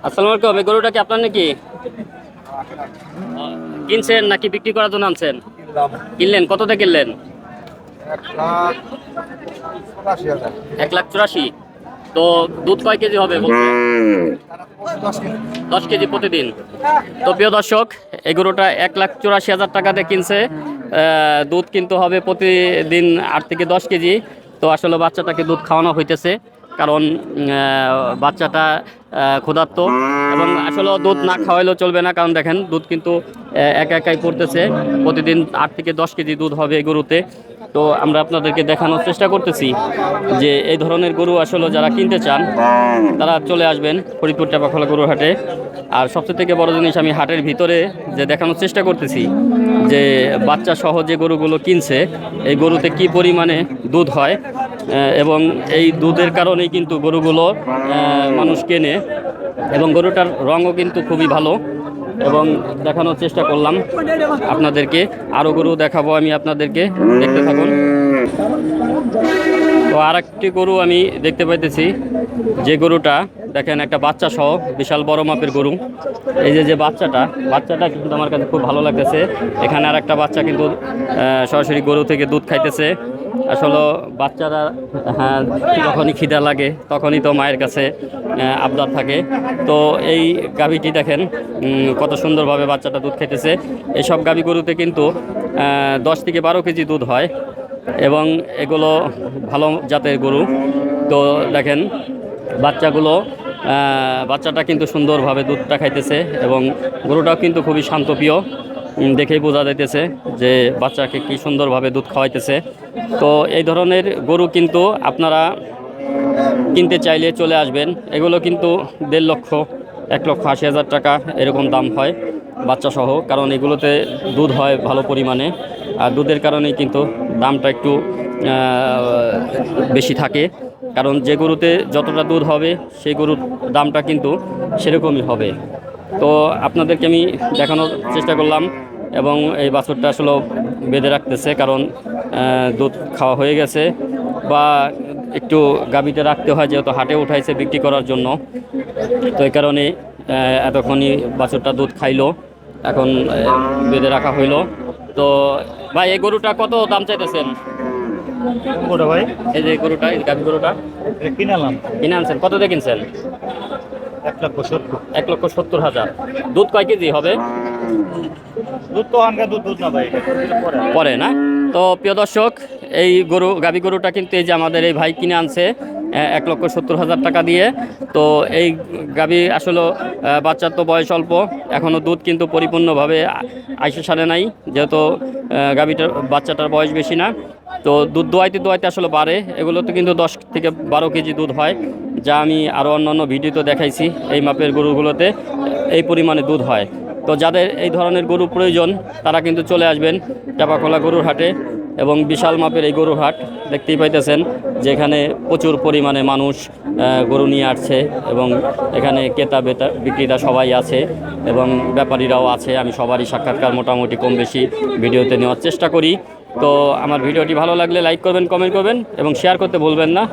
আসসালামু আলাইকুম। এই গরুটা কি আপনার নাকি? কিনছেন নাকি বিক্রি করার জন্য আনছেন? কিনলেন, কততে কিনলেন? 1,84,000। তো দুধ কয় কেজি হবে বলছে? 10 কেজি প্রতিদিন। তো প্রিয় দর্শক, এই গরুটা 1,84,000 টাকাতে কিনছে। দুধ কিন্তু হবে প্রতিদিন 8 থেকে 10 কেজি। তো আসলে বাচ্চাটাকে দুধ খাওয়ানো হইতেছে, কারণ বাচ্চাটা ক্ষুধার্ত, এবং আসলে দুধ না খাওয়াইলেও চলবে না, কারণ দেখেন দুধ কিন্তু একা একাই পড়তেছে। প্রতিদিন 8 থেকে 10 কেজি দুধ হবে এই গরুতে। তো আমরা আপনাদেরকে দেখানোর চেষ্টা করতেছি যে এই ধরনের গরু আসলে যারা কিনতে চান তারা চলে আসবেন ফরিদপুর টেপাখোলা গরুর হাটে। আর সবচেয়ে থেকে বড় জিনিস, আমি হাটের ভিতরে যে দেখানোর চেষ্টা করতেছি যে বাচ্চা সহ যে গরুগুলো কিনছে এই গরুতে কি পরিমাণে দুধ হয়, এবং এই দুধের কারণেই কিন্তু গরুগুলো মানুষ কেনে, এবং গরুটার রঙও কিন্তু খুবই ভালো। এবং দেখানোর চেষ্টা করলাম আপনাদেরকে, আরও গরু দেখাবো আমি আপনাদেরকে, দেখতে থাকুন। তো আর একটি গরু আমি দেখতে পাইতেছি, যে গরুটা দেখেন একটা বাচ্চা সহ বিশাল বড় মাপের গরু। এই যে বাচ্চাটা কিন্তু আমার কাছে খুব ভালো লাগতেছে। এখানে আর একটা বাচ্চা কিন্তু সরাসরি গরু থেকে দুধ খাইতেছে। আসলে বাচ্চারা, হ্যাঁ, যখনই খিদা লাগে তখনই তো মায়ের কাছে আবদার থাকে। তো এই গাভীটি দেখেন কত সুন্দরভাবে বাচ্চাটা দুধ খাইতেছে। এইসব গাভী গরুতে কিন্তু 10 থেকে 12 কেজি দুধ হয়, এবং এগুলো ভালো জাতের গরু। তো দেখেন বাচ্চাটা কিন্তু সুন্দরভাবে দুধটা খাইতেছে, এবং গরুটাও কিন্তু খুবই শান্তপ্রিয়। দেখেই বোঝা যাইতেছে যে বাচ্চাকে কি সুন্দরভাবে দুধ খাওয়াইতেছে। তো এই ধরনের গরু কিন্তু আপনারা কিনতে চাইলে চলে আসবেন। এগুলো কিন্তু 1.5 লক্ষ, 1,80,000 টাকা এরকম দাম হয় বাচ্চা সহ, কারণ এগুলোতে দুধ হয় ভালো পরিমাণে। আর দুধের কারণেই কিন্তু দামটা একটু বেশি থাকে, কারণ যে গরুতে যতটা দুধ হবে সেই গরুর দামটা কিন্তু সেরকমই হবে। তো আপনাদেরকে আমি দেখানোর চেষ্টা করলাম, এবং এই বাছুরটা আসলে বেঁধে রাখতেছে, কারণ দুধ খাওয়া হয়ে গেছে, বা একটু গাভীতে রাখতে হয়, যেহেতু হাটে উঠাইছে বিক্রি করার জন্য। তো এই কারণে এতক্ষণই বাছুরটা দুধ খাইলো, এখন বেঁধে রাখা হইলো। তো ভাই, এই গরুটা কত দাম চাইতেছেন? ভাই, এই যে গরুটা, এই গাভী গরুটা কিনে আনছেন, কত দিয়ে কিনছেন? 1,70,000। 1,70,000। দুধ কয় কেজি হবে? দুধ তো আনকা দুধ না ভাই, পরে না। তো প্রিয় দর্শক, এই গাভী গরুটা কিন্তু এই যে আমাদের এই ভাই কিনে আনছে 1,70,000 টাকা দিয়ে। তো এই গাভী আসলে বাচ্চার তো বয়স অল্প, এখনও দুধ কিন্তু পরিপূর্ণভাবে আইসে সারে নাই, যেহেতু বাচ্চাটার বয়স বেশি না। তো দুধ দোয়াইতে আসলে বাড়ে। এগুলোতে কিন্তু 10 থেকে 12 কেজি দুধ হয়, যা আমি আরও অন্যান্য ভিডিওতে দেখাইছি। এই মাপের গরুগুলোতে এই পরিমাণে দুধ হয়। তো যাদের এই ধরনের গরু প্রয়োজন তারা কিন্তু চলে আসবেন টেপাখোলা গরুর হাটে, এবং বিশাল মাপের এই গরুর হাট দেখতেই পাইতেছেন, যেখানে প্রচুর পরিমাণে মানুষ গরু নিয়ে আসছে, এবং এখানে ক্রেতা বিক্রেতা সবাই আছে, এবং ব্যাপারীরাও আছে। আমি সবারই সাক্ষাৎকার মোটামুটি কম বেশি ভিডিওতে নেওয়ার চেষ্টা করি। তো আমার ভিডিওটি ভালো লাগলে লাইক করবেন, কমেন্ট করবেন, এবং শেয়ার করতে ভুলবেন না।